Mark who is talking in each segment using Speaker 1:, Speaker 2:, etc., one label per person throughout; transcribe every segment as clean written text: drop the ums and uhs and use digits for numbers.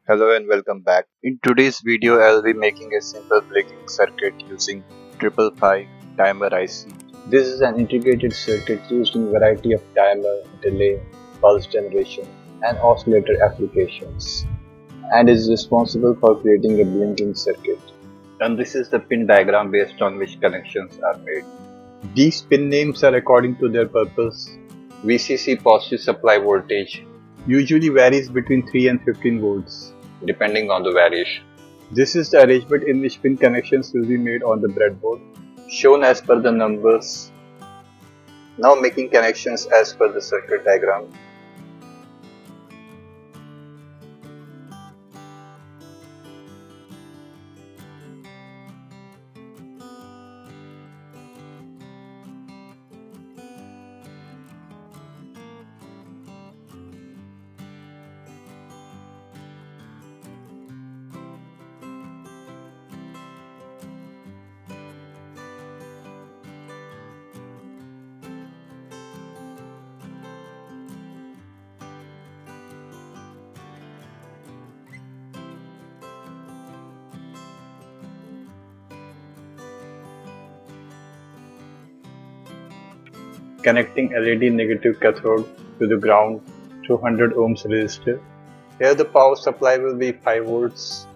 Speaker 1: Hello and welcome back. In today's video, I'll be making a simple blinking circuit using 555 timer IC. This is an integrated circuit used in a variety of timer, delay, pulse generation, and oscillator applications, and is responsible for creating a blinking circuit. And this is the pin diagram based on which connections are made. These pin names are according to their purpose. VCC positive supply voltage usually varies between 3 and 15 volts, depending on the variation. This is the arrangement in which pin connections will be made on the breadboard, shown as per the numbers. Now making connections as per the circuit diagram. Connecting LED negative cathode to the ground through 100 ohms resistor. Here the power supply will be 5 volts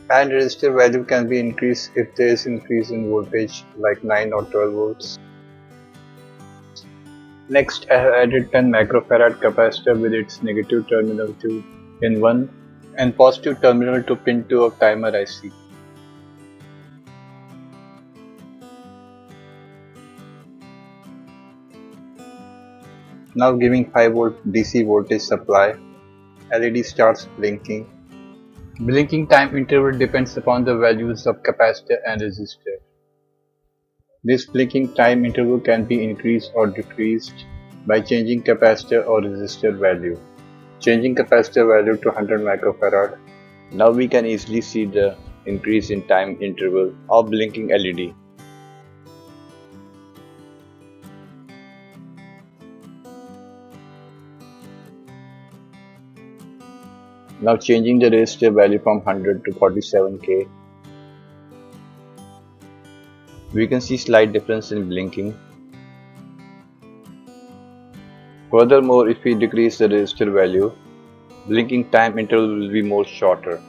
Speaker 1: and resistor value can be increased if there is increase in voltage like 9 or 12 volts. Next, I have added 10 microfarad capacitor with its negative terminal to pin 1 and positive terminal to pin 2 of timer IC. Now giving 5 volt DC voltage supply, LED starts blinking. Blinking time interval depends upon the values of capacitor and resistor. This blinking time interval can be increased or decreased by changing capacitor or resistor value. Changing capacitor value to 100 microfarad. Now we can easily see the increase in time interval of blinking LED. Now changing the resistor value from 100 to 47K. We can see slight difference in blinking. Furthermore, if we decrease the resistor value, blinking time interval will be more shorter.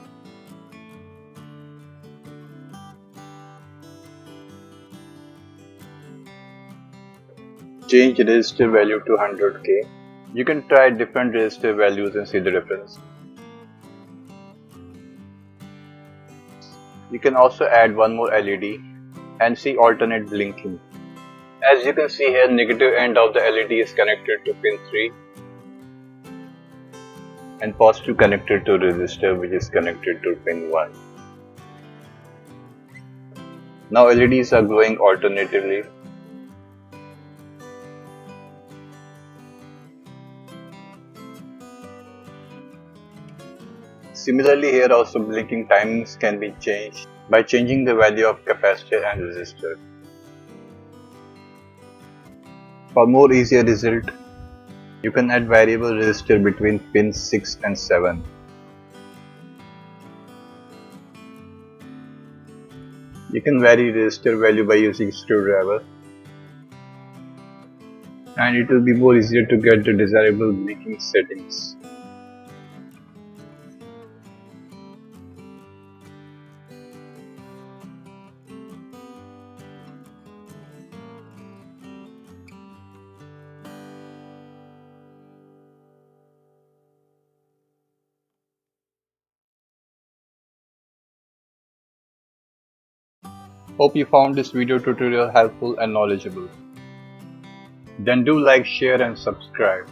Speaker 1: Change resistor value to 100K. You can try different resistor values and see the difference. You can also add one more LED and see alternate blinking. As you can see here, negative end of the LED is connected to pin 3 and positive connected to resistor which is connected to pin 1. Now LEDs are glowing alternatively. Similarly, here also blinking timings can be changed by changing the value of capacitor and resistor. For more easier result, you can add variable resistor between pins 6 and 7. You can vary resistor value by using screwdriver, and it will be more easier to get the desirable blinking settings. Hope you found this video tutorial helpful and knowledgeable. Then do like, share and subscribe.